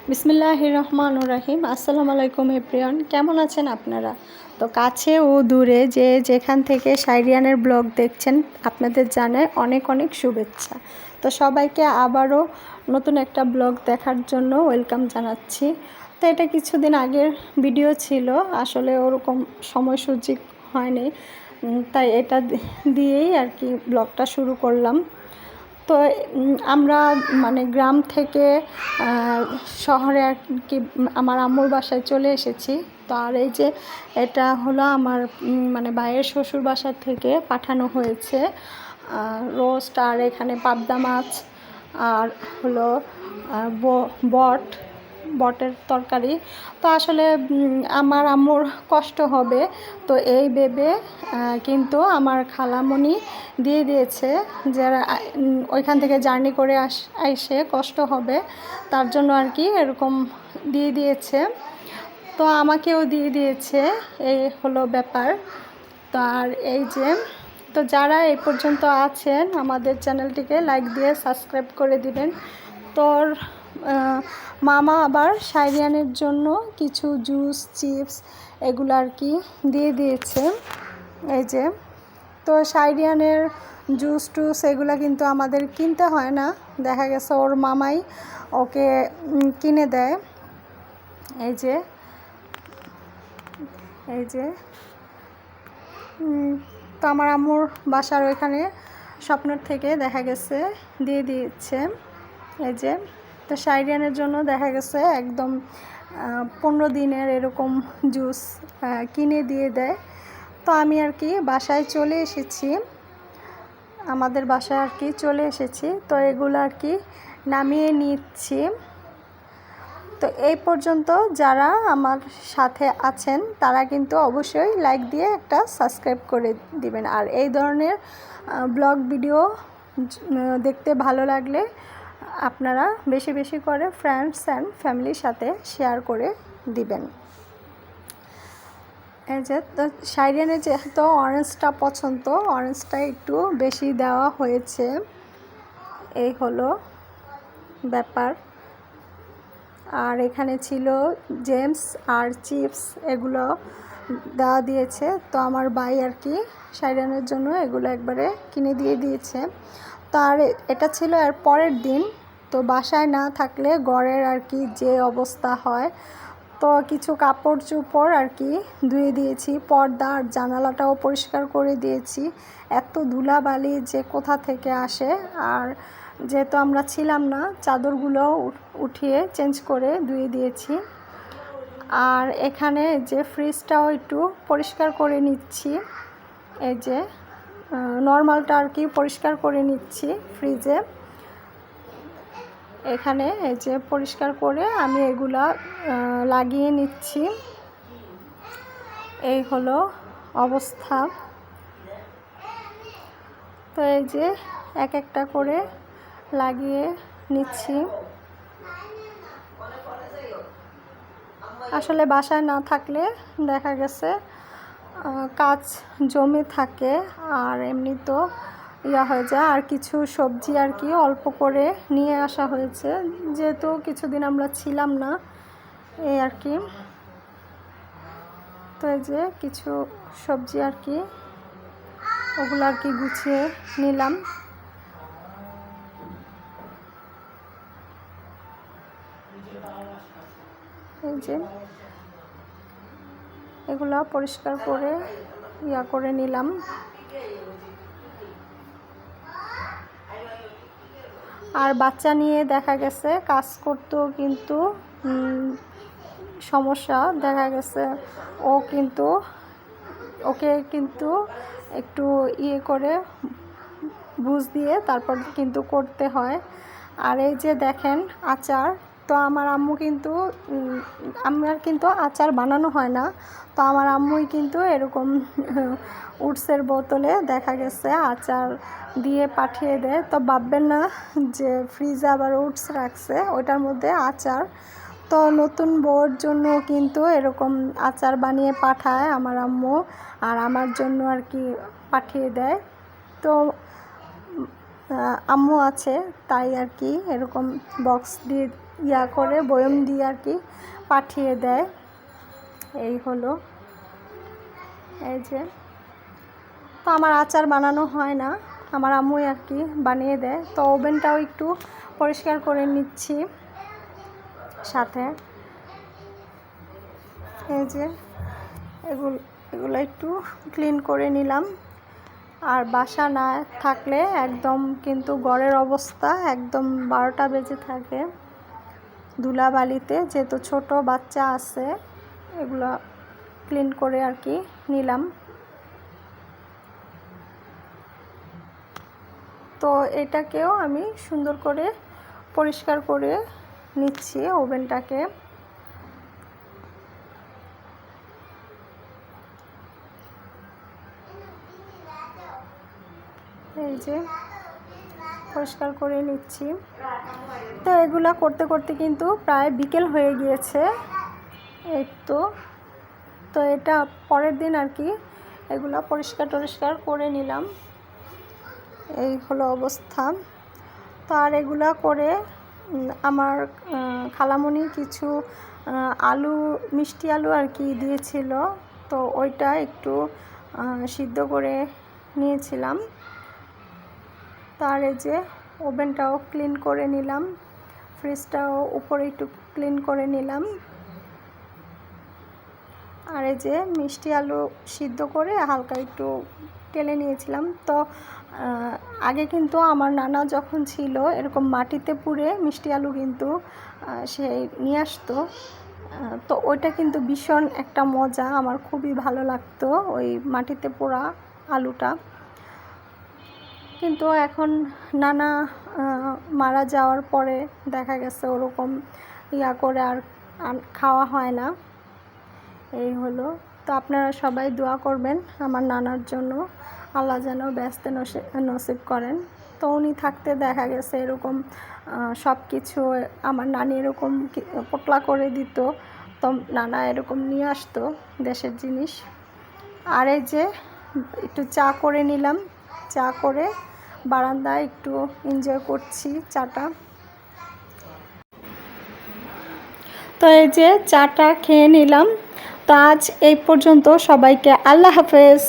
বিসমিল্লাহির রহমানির রহিম। আসসালামু আলাইকুম এভরিওয়ান, কেমন আছেন আপনারা? তো কাছে ও দূরে যে যেখান থেকে শাইরিয়ানের ব্লগ দেখছেন, আপনাদের জানাই অনেক অনেক শুভেচ্ছা। তো সবাইকে আবারও নতুন একটা ব্লগ দেখার জন্য ওয়েলকাম জানাচ্ছি। তো এটা কিছুদিন আগের ভিডিও ছিল, আসলে ওরকম সময় সুযোগ হয়নি, তাই এটা দিয়েই আর কি ব্লগটা শুরু করলাম। তো আমরা মানে গ্রাম থেকে শহরে আর কি আমার আম্মুর বাসায় চলে এসেছি। তো আর এই যে এটা হলো আমার মানে ভাইয়ের শ্বশুর বাসা থেকে পাঠানো হয়েছে রোস্ট, আর এখানে পাবদা মাছ, আর হলো বটের তরকারি। তো আসলে আমার আম্মুর কষ্ট হবে, তো এই ভেবে কিন্তু আমার খালামণি দিয়ে দিয়েছে, যারা ওইখান থেকে জার্নি করে এসে কষ্ট হবে তার জন্য আর কি এরকম দিয়ে দিয়েছে। তো আমাকেও দিয়ে দিয়েছে, এই হলো ব্যাপার। তো আর এই যে, তো যারা এই পর্যন্ত আছেন আমাদের চ্যানেলটিকে লাইক দিয়ে সাবস্ক্রাইব করে দিবেন। তোর মামা আবার শাইরিয়ানের জন্য কিছু জুস, চিপস এগুলো আর কি দিয়ে দিয়েছে। এই যে, তো শাইরিয়ানের জুস টুস এগুলো কিন্তু আমাদের কিনতে হয় না, দেখা গেছে ওর মামাই ওকে কিনে দেয়। এই যে এই যে তো আমার আম্মুর বাসার ওইখানে স্বপ্নের থেকে দেখা গেছে দিয়ে দিয়েছে। এই যে, তো শাইরিয়ানের জন্য দেখা গেছে একদম 15 দিনের এরকম জুস কিনে দিয়ে দেয়। তো আমি আর কি বাসায় চলে এসেছি, আমাদের বাসায় আর কি চলে এসেছি। তো এগুলো আর কি নামিয়ে নিচ্ছি। তো এই পর্যন্ত যারা আমার সাথে আছেন তারা কিন্তু অবশ্যই লাইক দিয়ে একটা সাবস্ক্রাইব করে দিবেন। আর এই ধরনের ব্লগ ভিডিও দেখতে ভালো লাগলে আপনারা বেশি বেশি করে ফ্রেন্ডস অ্যান্ড ফ্যামিলির সাথে শেয়ার করে দিবেন। এই যে, তো শাইরিয়ানের যেহেতু অরেঞ্জটা পছন্দ, অরেঞ্জটা একটু বেশি দেওয়া হয়েছে, এই হলো ব্যাপার। আর এখানে ছিল জেমস আর চিপস, এগুলো দেওয়া দিয়েছে। তো আমার ভাই আর কি শাইরিয়ানের জন্য এগুলো একবারে কিনে দিয়ে দিয়েছে। তো আর এটা ছিল এর পরের দিন। তো বাসায় না থাকলে ঘরের আর কি যে অবস্থা হয়, তো কিছু কাপড় চোপড় আর কি ধুয়ে দিয়েছি, পর্দা আর জানালাটাও পরিষ্কার করে দিয়েছি। এত ধুলাবালি যে কোথা থেকে আসে, আর যেহেতু আমরা ছিলাম না, চাদরগুলো উঠিয়ে চেঞ্জ করে ধুয়ে দিয়েছি। আর এখানে যে ফ্রিজটাও একটু পরিষ্কার করে নিচ্ছি, এই যে নর্মালটা আর কি পরিষ্কার করে নিচ্ছি ফ্রিজে। এখানে এই যে পরিষ্কার করে আমি এগুলা লাগিয়ে নিচ্ছি। এই হলো অবস্থা। তো এই যে এক একটা করে লাগিয়ে নিচ্ছি। আসলে বাসায় না থাকলে দেখা গেছে কাজ জমে থাকে, আর এমনি তো হয়ে যায়। আর কিছু সবজি আর কি অল্প করে নিয়ে আসা হয়েছে, যেহেতু কিছুদিন আমরা ছিলাম না, এই আর কি। তো এই যে কিছু সবজি আর কি, ওগুলো আর কি গুছিয়ে নিলাম। এই যে এগুলো পরিষ্কার করে করে নিলাম। আর বাচ্চা নিয়ে দেখা গেছে কাজ করতেও কিন্তু সমস্যা, দেখা গেছে ওকে কিন্তু একটু করে বুঝ দিয়ে তারপর কিন্তু করতে হয়। আর এই যে দেখেন আচার, তো আমার আম্মু কিন্তু আমার কিন্তু আচার বানানো হয় না, তো আমার আম্মুই কিন্তু এরকম উটসের বোতলে দেখা গেছে আচার দিয়ে পাঠিয়ে দেয়। তো ভাববেন না যে ফ্রিজে আবার উটস রাখছে, ওইটার মধ্যে আচার। তো নতুন বউর জন্য কিন্তু এরকম আচার বানিয়ে পাঠায় আমার আম্মু, আর আমার জন্য আর কি পাঠিয়ে দেয়। তো আম্মু আছে তাই আর কি এরকম বক্স দিয়ে করে বয়ম দিয়ে আর কি পাঠিয়ে দেয়। এই হলো, এই যে। তো আমার আচার বানানো হয় না, আমার আম্মুই আর কি বানিয়ে দেয়। তো ওভেনটাও একটু পরিষ্কার করে নিচ্ছি সাথে। এই যে এগুলো একটু ক্লিন করে নিলাম। আর বাসা না থাকলে একদম কিন্তু ঘরের অবস্থা একদম 12টা বেজে থাকে ধুলাবালিতে, যেহেতু ছোট বাচ্চা আছে। এগুলো ক্লিন করে আর কি নিলাম। তো এটাকেও আমি সুন্দর করে পরিষ্কার করে নিচ্ছি ওভেনটাকে। এই যে পরিষ্কার করে নিচ্ছি। তো এগুলা করতে করতে কিন্তু প্রায় বিকেল হয়ে গিয়েছে। এই তো এটা পরের দিন আর কি এগুলা পরিষ্কার করে নিলাম। এই হলো অবস্থা। তো আর এগুলা করে আমার খালামণি কিছু আলু, মিষ্টি আলু আর কি দিয়েছিল। তো ওইটা একটু সিদ্ধ করে নিয়েছিলাম। তার এই যে ওভেনটাও ক্লিন করে নিলাম, ফ্রিজটাও উপরে একটু ক্লিন করে নিলাম। আর এই যে মিষ্টি আলু সিদ্ধ করে হালকা একটু টেলে নিয়েছিলাম। তো আগে কিন্তু আমার নানা যখন ছিল এরকম মাটিতে পুড়ে মিষ্টি আলু কিন্তু সে নিয়ে আসতো। তো ওইটা কিন্তু ভীষণ একটা মজা, আমার খুবই ভালো লাগতো ওই মাটিতে পোড়া আলুটা। কিন্তু এখন নানা মারা যাওয়ার পরে দেখা গেছে ওরকম করে আর খাওয়া হয় না। এই হলো। তো আপনারা সবাই দোয়া করবেন আমার নানার জন্য, আল্লাহ যেন ব্যস্ত নসিব করেন। তো উনি থাকতে দেখা গেছে এরকম সব কিছু আমার নানি এরকম পোটলা করে দিত। তো নানা এরকম নিয়ে আসতো দেশের জিনিস। আর এই যে একটু চা করে নিলাম, চা করে বারান্দায় একটু এনজয় করছি চাটা। তো এই যে চাটা খেয়ে নিলাম। তো আজ এই পর্যন্ত, সবাইকে আল্লাহ হাফেজ।